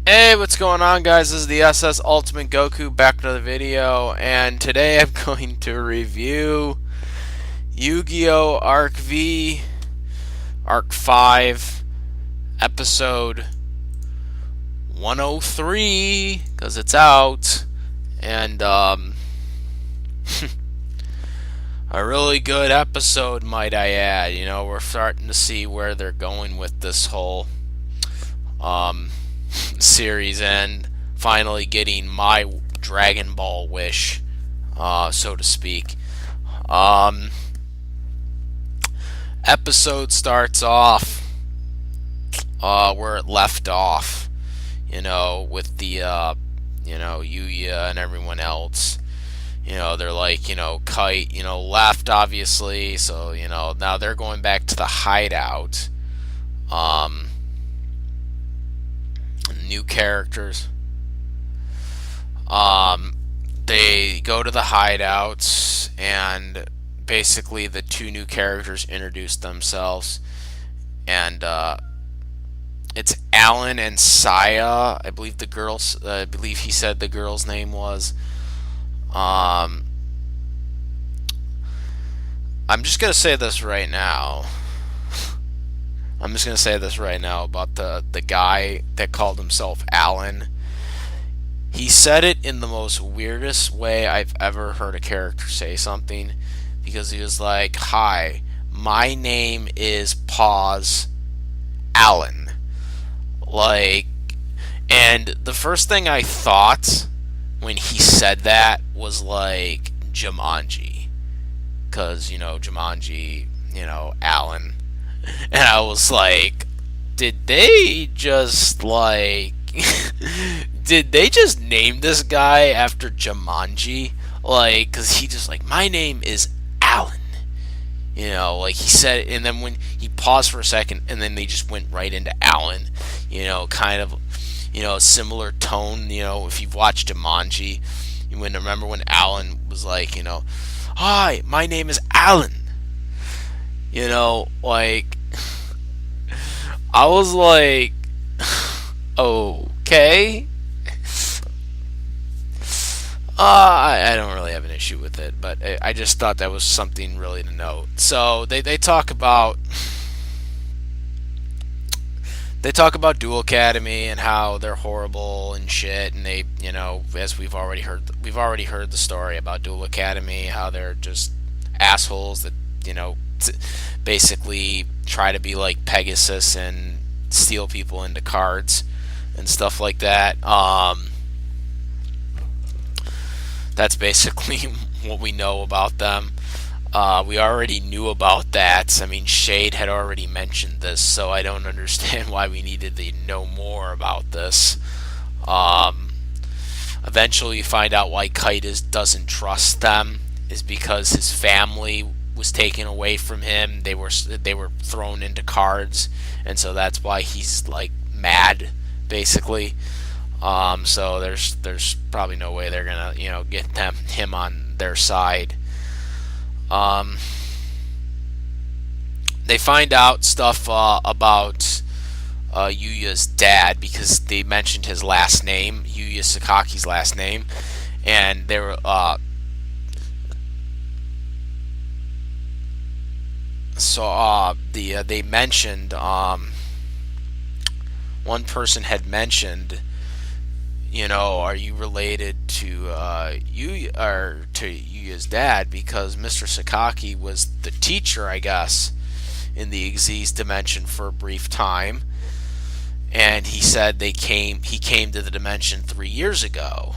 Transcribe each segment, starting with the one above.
Hey, what's going on, guys? This is the SS Ultimate Goku back to the video, and today I'm going to review Yu-Gi-Oh! Arc V, Arc 5, Episode 103, because it's out, and a really good episode, might I add. You know, we're starting to see where they're going with this whole um, series and finally getting my Dragon Ball wish, so to speak. Um, Episode starts off where it left off, with the, Yuya and everyone else. They're like, Kite, left, obviously, so, now they're going back to the hideout. Um, New characters. Um, they go to the hideouts, and basically the two new characters introduce themselves, and it's Alan and Saya. I believe the girls. I believe he said the girl's name was. Um, I'm just gonna say this right now. I'm just gonna say this right now about the guy that called himself Alan. He said it in the most weirdest way I've ever heard a character say something, because he was like, "Hi, my name is Pause Alan." Like, and the first thing I thought when he said that was like Jumanji, because Jumanji, Alan, and I was like, did they just like did they just name this guy after Jumanji? Like, cause he just like, my name is Alan. Like he said it, and then when he paused for a second, and then they just went right into Alan. Kind of, similar tone. If you've watched Jumanji, you would remember when Alan was like, "Hi, my name is Alan." Like I was like, okay. I don't really have an issue with it, but I just thought that was something really to note. So they talk about Dual Academy and how they're horrible and shit, and they, as we've already heard the story about Dual Academy, how they're just assholes that, basically try to be like Pegasus and steal people into cards and stuff like that. That's basically what we know about them. We already knew about that. I mean, Shade had already mentioned this, so I don't understand why we needed to know more about this. Um, Eventually, you find out why doesn't trust them is because his family was taken away from him. They were thrown into cards, and so that's why he's like mad, basically. So there's probably no way they're gonna get him on their side. Um, they find out stuff about Yuya's dad, because they mentioned his last name, Yuya Sakaki's last name, and they were they mentioned, one person had mentioned, are you related to Yuya, or to Yuya's dad, because Mr. Sakaki was the teacher, I guess, in the Xyz dimension for a brief time, and he said he came to the dimension 3 years ago,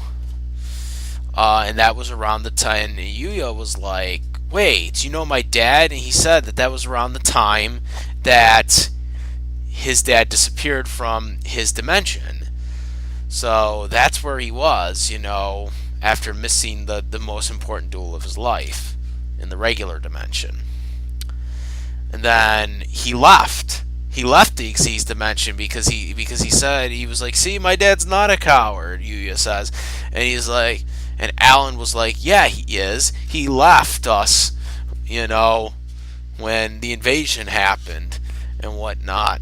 and that was around the time. And Yuya was like, "Wait, you know my dad?" And he said that was around the time that his dad disappeared from his dimension. So that's where he was, after missing the most important duel of his life in the regular dimension. And then he left. He left the Xyz dimension because he said, he was like, "See, my dad's not a coward," Yuya says. And he's like, and Alan was like, "Yeah, he is. He left us, when the invasion happened and whatnot."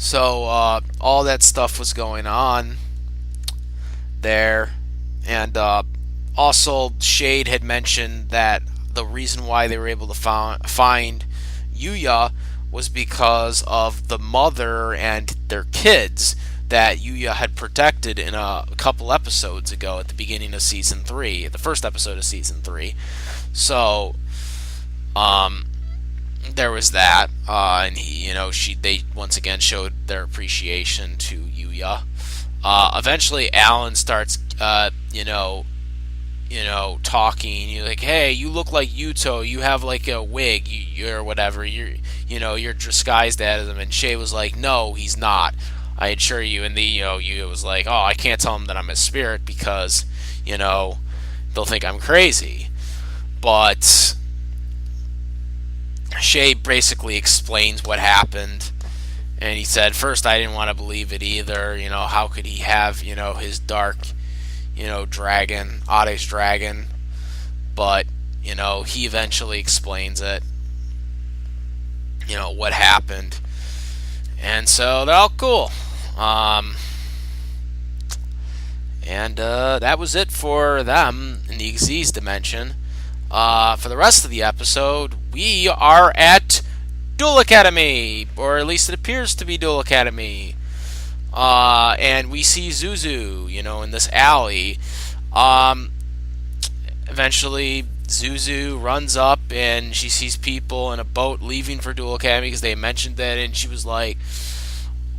So all that stuff was going on there, and also Shade had mentioned that the reason why they were able to find Yuya was because of the mother and their kids that Yuya had protected in a couple episodes ago at the beginning of season 3, the first episode of season 3. So, there was that, and they once again showed their appreciation to Yuya. Eventually, Alan starts, talking. You're like, hey, you look like Yuto. You have like a wig, or whatever. You're disguised as him. And Shay was like, no, he's not. I assure you. And you was like, oh, I can't tell him that I'm a spirit because, they'll think I'm crazy. But Shay basically explains what happened. And he said, first, I didn't want to believe it either. How could he have, his dark, dragon, Ade's dragon? But, he eventually explains it, what happened. And so they're all cool. And that was it for them in the Xyz dimension. For the rest of the episode, we are at Duel Academy, or at least it appears to be Duel Academy. And we see Zuzu, in this alley. Eventually, Zuzu runs up and she sees people in a boat leaving for Duel Academy because they mentioned that, and she was like,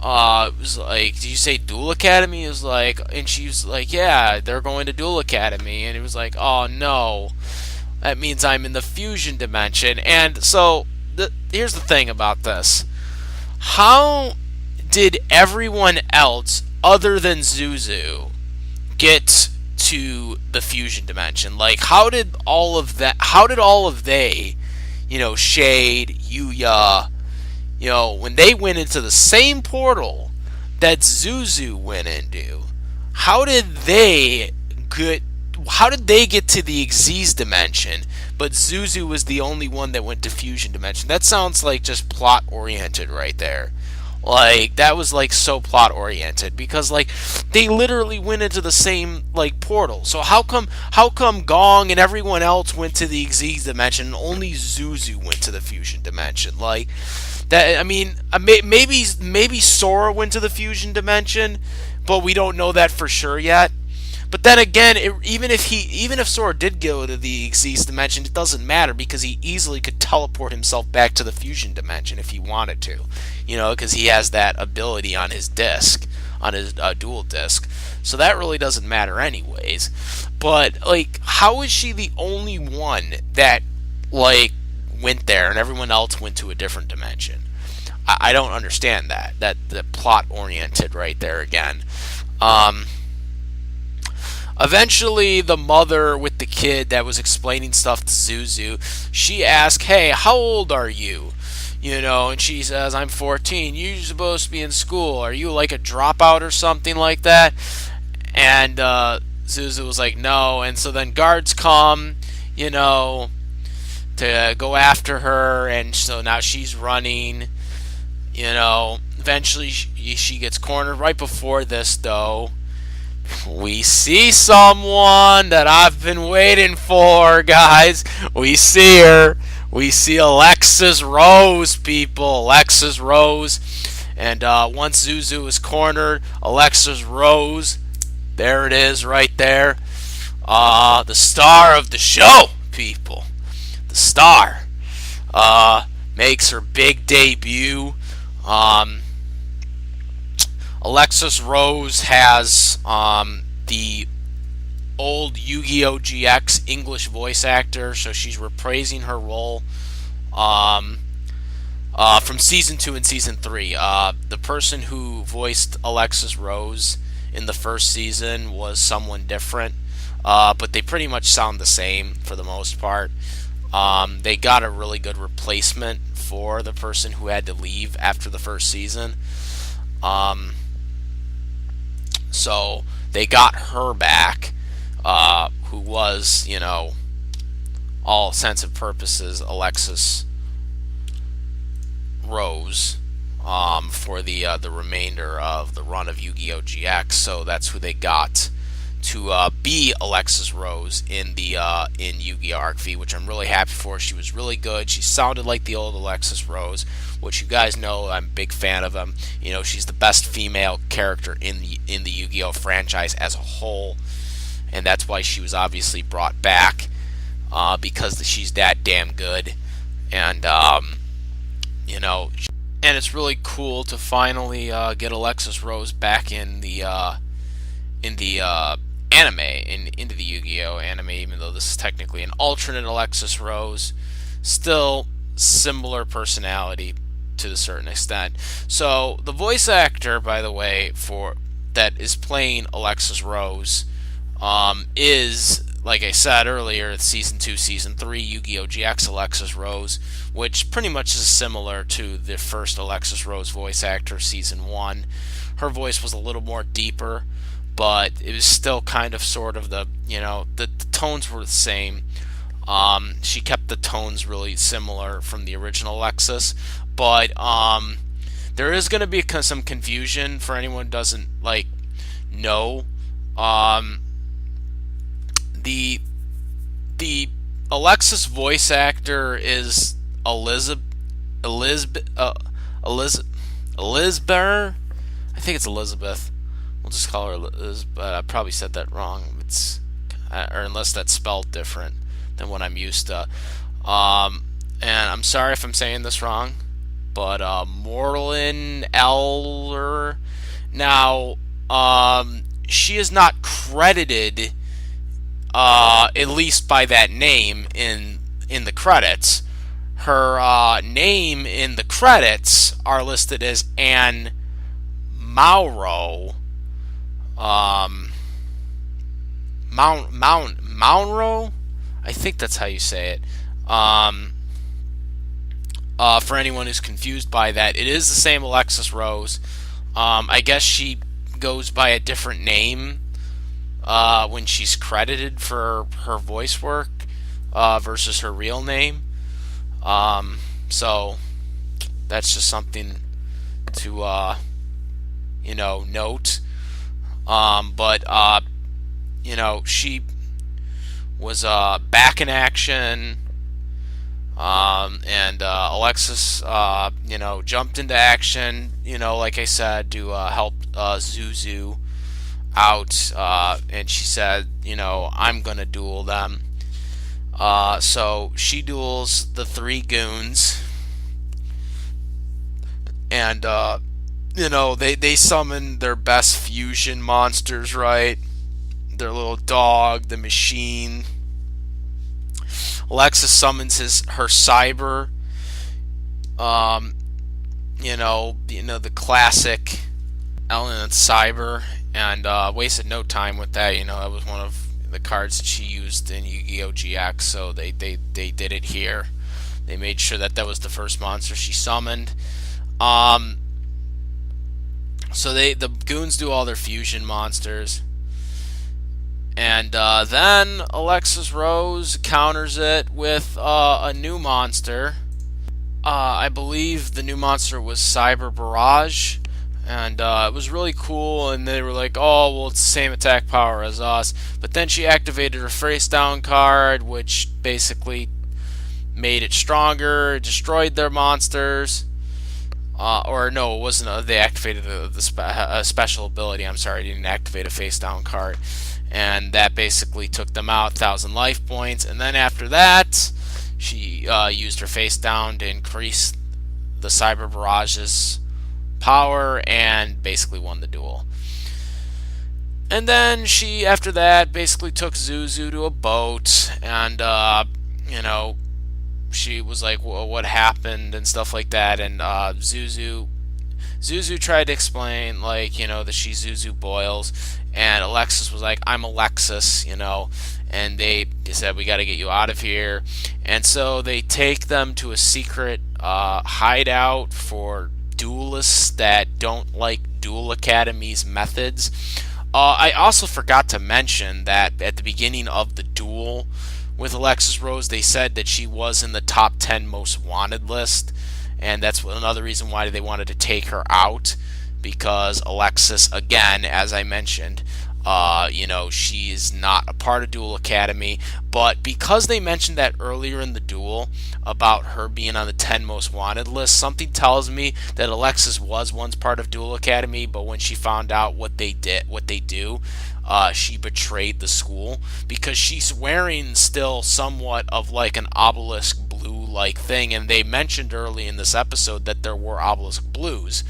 it was like, did you say Duel Academy? It was like, and she was like, yeah, they're going to Duel Academy. And it was like, oh no, that means I'm in the fusion dimension. And so, here's the thing about this. How did everyone else other than Zuzu get to the fusion dimension? Like, how did all of they, Shade, Yuya, when they went into the same portal that Zuzu went into, how did they get to the Xyz dimension, but Zuzu was the only one that went to fusion dimension? That sounds like just plot oriented right there. Like, that was like so plot oriented because like they literally went into the same like portal. So how come Gong and everyone else went to the Xyz dimension and only Zuzu went to the fusion dimension? Like that, I mean, maybe Sora went to the fusion dimension, but we don't know that for sure yet. But then again, even if Sora did go to the Xyz dimension, it doesn't matter because he easily could teleport himself back to the fusion dimension if he wanted to, because he has that ability on his disc, on his dual disc. So that really doesn't matter anyways. But like, how is she the only one that like went there and everyone else went to a different dimension? I don't understand that. The plot oriented right there again. Eventually, the mother with the kid that was explaining stuff to Zuzu, she asked, hey, how old are you? And she says, I'm 14. You're supposed to be in school. Are you like a dropout or something like that? And Zuzu was like, no. And so then guards come, to go after her. And so now she's running, Eventually, she gets cornered. Right before this, though, we see someone that I've been waiting for, guys. We see her. We see Alexis Rhodes, people. Alexis Rhodes. And once Zuzu is cornered, Alexis Rhodes, there it is right there. The star of the show, people. The star. Makes her big debut. Alexis Rose has the old Yu-Gi-Oh! GX English voice actor, so she's reprising her role from Season 2 and Season 3. The person who voiced Alexis Rose in the first season was someone different, but they pretty much sound the same for the most part. They got a really good replacement for the person who had to leave after the first season. So they got her back, who was, all sense of purposes, Alexis Rose. for the remainder of the run of Yu-Gi-Oh! GX. So that's who they got to be Alexis Rose in the in Yu-Gi-Oh! Arc V, which I'm really happy for. She was really good. She sounded like the old Alexis Rose, which you guys know I'm a big fan of them. You know, she's the best female character in the Yu-Gi-Oh! Franchise as a whole, and that's why she was obviously brought back, because she's that damn good. And you know, and it's really cool to finally get Alexis Rose back in the anime, into the Yu-Gi-Oh! Anime, even though this is technically an alternate Alexis Rose. Still similar personality to a certain extent. So the voice actor, by the way, for that is playing Alexis Rose, is, like I said earlier, Season 2, Season 3, Yu-Gi-Oh! GX Alexis Rose, which pretty much is similar to the first Alexis Rose voice actor, Season 1. Her voice was a little more deeper, but it was still kind of sort of the tones were the same. She kept the tones really similar from the original Alexis, but there is going to be some confusion for anyone who doesn't know. The Alexis voice actor is Elizabeth. Elizabeth. I think it's Elizabeth. We'll just call her Liz, but I probably said that wrong. Or unless that's spelled different than what I'm used to. And I'm sorry if I'm saying this wrong, but Morlin Eller. Now, she is not credited, at least by that name in the credits. Her name in the credits are listed as Anne Mauro. Maunro, I think that's how you say it. For anyone who's confused by that, it is the same Alexis Rose. I guess she goes by a different name when she's credited for her voice work versus her real name. So that's just something to note. But she was back in action, and Alexis jumped into action, like I said, to help Zuzu out, and she said, I'm gonna duel them. So she duels the three goons, and they summon their best fusion monsters, right? Their little dog, the machine. Alexis summons her cyber. The classic element cyber, and wasted no time with that. That was one of the cards that she used in Yu-Gi-Oh! GX, so they did it here. They made sure that was the first monster she summoned. So the goons do all their fusion monsters, and then Alexis Rose counters it with a new monster. I believe the new monster was Cyber Barrage, and it was really cool. And they were like, "Oh, well, it's the same attack power as us." But then she activated her face down card, which basically made it stronger, destroyed their monsters. Or no, it wasn't. They activated a special ability. I'm sorry, didn't activate a face down card, and that basically took them out, 1,000 life points. And then after that, she used her face down to increase the Cyber Barrage's power and basically won the duel. And then she, after that, basically took Zuzu to a boat, and she was like, well, what happened and stuff like that. And Zuzu tried to explain, that she's Zuzu Boils, and Alexis was like, I'm Alexis, and they said, we got to get you out of here. And so they take them to a secret hideout for duelists that don't like Duel Academy's methods. I also forgot to mention that at the beginning of the duel with Alexis Rose, they said that she was in the top 10 most wanted list, and that's another reason why they wanted to take her out, because Alexis, again, as I mentioned, she is not a part of Duel Academy, but because they mentioned that earlier in the duel about her being on the 10 most wanted list, something tells me that Alexis was once part of Duel Academy, but when she found out what they do, she betrayed the school, because she's wearing still somewhat of like an obelisk blue like thing, and they mentioned early in this episode that there were obelisk blues.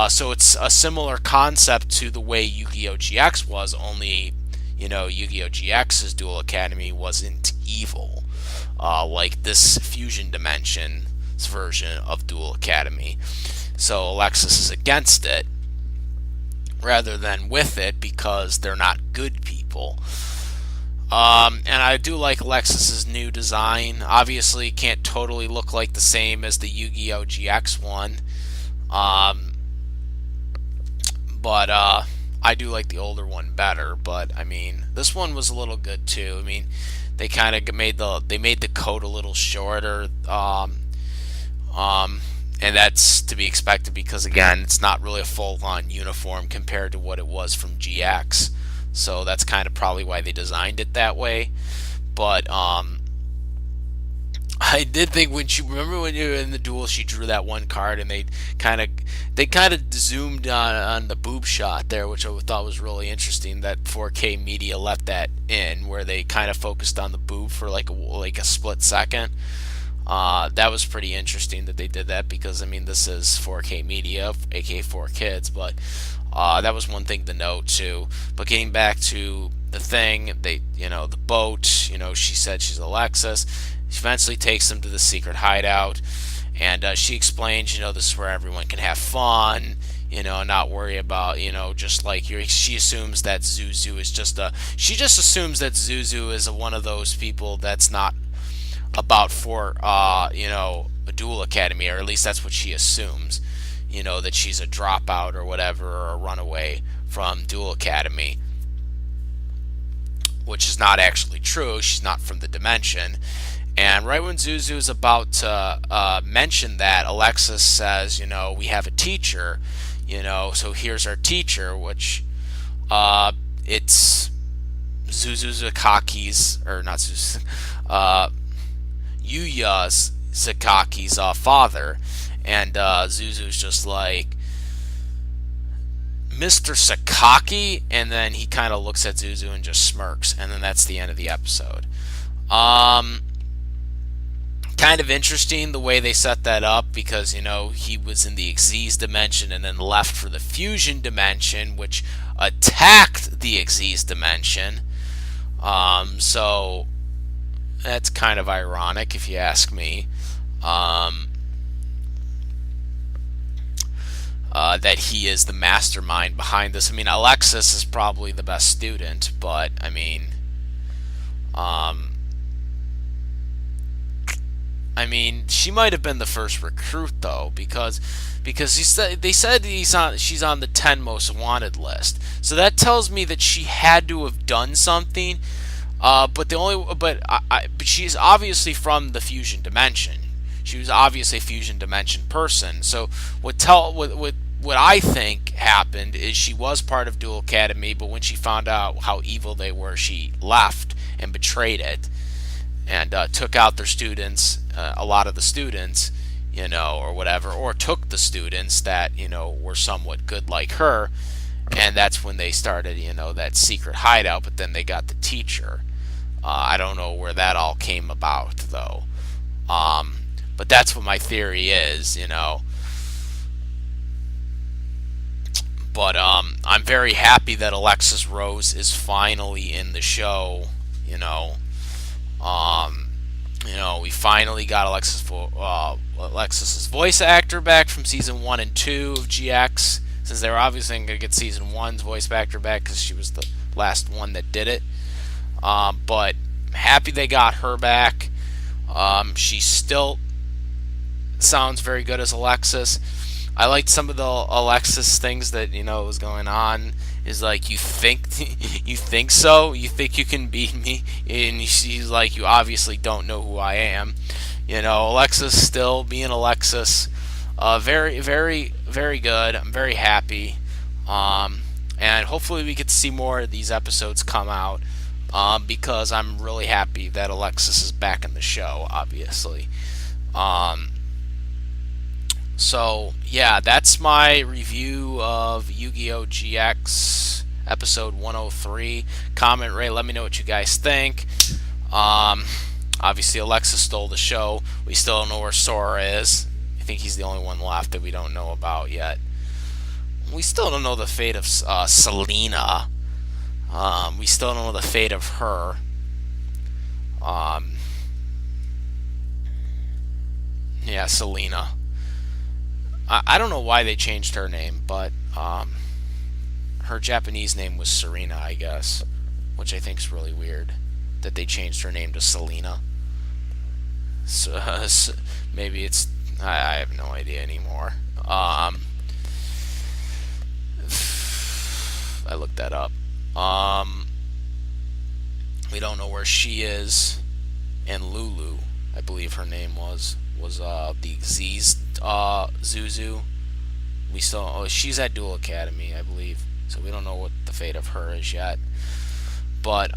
So it's a similar concept to the way Yu-Gi-Oh! GX was, only, Yu-Gi-Oh! GX's Duel Academy wasn't evil, like this Fusion Dimension's version of Duel Academy. So Alexis is against it, rather than with it, because they're not good people. And I do like Alexis's new design. Obviously, it can't totally look like the same as the Yu-Gi-Oh! GX one. But I do like the older one better. But I mean, this one was a little good too. I mean, they kind of made the coat a little shorter, and that's to be expected, because again, it's not really a full-on uniform compared to what it was from GX. So that's kind of probably why they designed it that way. But I did think, when you remember when you were in the duel, she drew that one card, and they kind of zoomed on the boob shot there, which I thought was really interesting. That 4K media left that in, where they kind of focused on the boob for like a split second. That was pretty interesting that they did that, because I mean, this is 4K media, aka 4Kids, but that was one thing to note too. But getting back to the thing, the boat, she said she's Alexis. She eventually takes them to the secret hideout, and she explains, this is where everyone can have fun, not worry about, just like she assumes that Zuzu is she just assumes that Zuzu is one of those people that's not about for, a Duel Academy, or at least that's what she assumes, that she's a dropout or whatever, or a runaway from Duel Academy, which is not actually true. She's not from the dimension. And right when Zuzu is about to mention that, Alexis says, we have a teacher, so here's our teacher, which it's Zuzu Zakaki's, or not Zuzu, Yuya Zakaki's father. And Zuzu's just like, Mr. Sakaki, and then he kind of looks at Zuzu and just smirks, and then that's the end of the episode. Kind of interesting the way they set that up, because he was in the Xyz dimension and then left for the Fusion dimension, which attacked the Xyz dimension. So that's kind of ironic, if you ask me. That he is the mastermind behind this. I mean, Alexis is probably the best student, but I mean, she might have been the first recruit though, because they said she's on the 10 most wanted list. So that tells me that she had to have done something. But she's obviously from the Fusion Dimension. She was obviously a Fusion Dimension person. So what I think happened is she was part of Duel Academy, but when she found out how evil they were, she left and betrayed it, and took out their students, a lot of the students, or whatever, or took the students that, were somewhat good like her, and that's when they started, that secret hideout, but then they got the teacher. I don't know where that all came about, though. But that's what my theory is, But I'm very happy that Alexis Rose is finally in the show, we finally got Alexis's voice actor back from season 1 and 2 of GX, since they were obviously going to get season 1's voice actor back, because she was the last one that did it. But I'm happy they got her back. She still sounds very good as Alexis. I liked some of the Alexis things that was going on. Is like, you think so? You think you can beat me? And she's like, you obviously don't know who I am. Alexis still being Alexis. Very, very, very good. I'm very happy. And hopefully we get to see more of these episodes come out. Because I'm really happy that Alexis is back in the show, obviously. Um, so, yeah, that's my review of Yu-Gi-Oh! GX episode 103. Comment, Ray, let me know what you guys think. Um, Obviously, Alexis stole the show. We still don't know where Sora is. I think he's the only one left that we don't know about yet. We still don't know the fate of Selena. We still don't know the fate of her. Yeah, Selena. I don't know why they changed her name, but her Japanese name was Serena, I guess, which I think is really weird that they changed her name to Selena. So, maybe it's I have no idea anymore. I looked that up. We don't know where she is, and Lulu, I believe her name was the Z's Zuzu. We still she's at Dual Academy, I believe. So we don't know what the fate of her is yet. But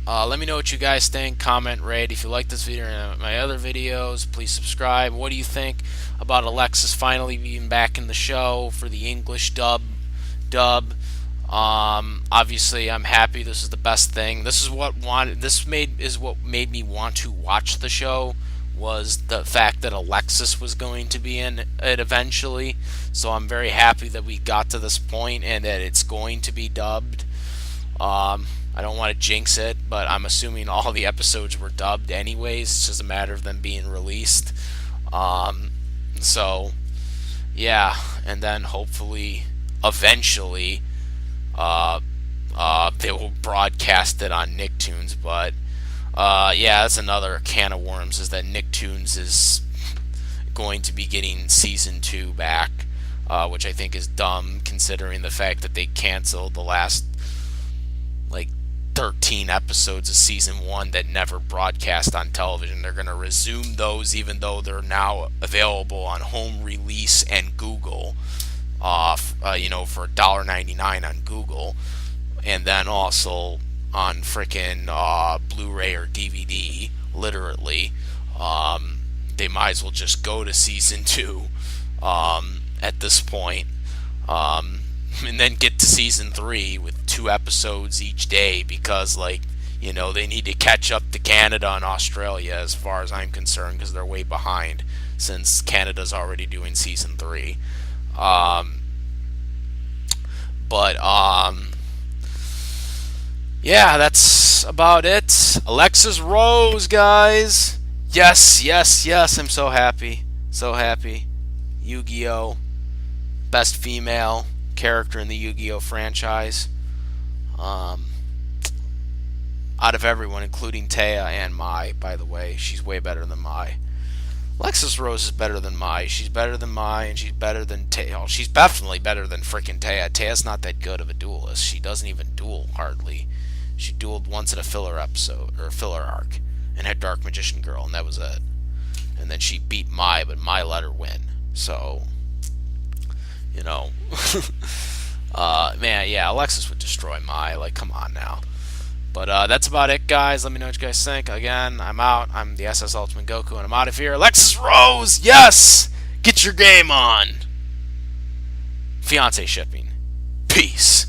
let me know what you guys think. Comment, rate. If you like this video and my other videos, please subscribe. What do you think about Alexis finally being back in the show for the English dub? Obviously, I'm happy. This is the best thing. This is what made me want to watch the show. Was the fact that Alexis was going to be in it eventually. So I'm very happy that we got to this point and that it's going to be dubbed. I don't want to jinx it, but I'm assuming all the episodes were dubbed anyways. It's just a matter of them being released. So, yeah, and then hopefully, eventually, they will broadcast it on Nicktoons. But yeah, that's another can of worms. Is that Nicktoons is going to be getting season 2 back, which I think is dumb considering the fact that they canceled the last 13 episodes of season 1 that never broadcast on television. They're going to resume those even though they're now available on home release and Google, for $1.99 on Google, and then also on freaking Blu-ray or DVD, literally. They might as well just go to season 2 at this point. And then get to season 3 with 2 episodes each day because, they need to catch up to Canada and Australia as far as I'm concerned because they're way behind since Canada's already doing season 3. Yeah, that's about it. Alexis Rhodes, guys. Yes, I'm so happy. So happy. Yu-Gi-Oh! Best female character in the Yu-Gi-Oh! Franchise. Out of everyone, including Taya and Mai, by the way. She's way better than Mai. Alexis Rhodes is better than Mai. She's better than Mai, and she's better than Taya. Oh, she's definitely better than freaking Taya. Taya's not that good of a duelist. She doesn't even duel, hardly. She dueled once in a filler episode, or a filler arc, and had Dark Magician Girl, and that was it. And then she beat Mai, but Mai let her win. So, man, yeah, Alexis would destroy Mai. Come on now. But that's about it, guys. Let me know what you guys think. Again, I'm out. I'm the SS Ultimate Goku, and I'm out of here. Alexis Rose, yes! Get your game on! Fiance shipping. Peace.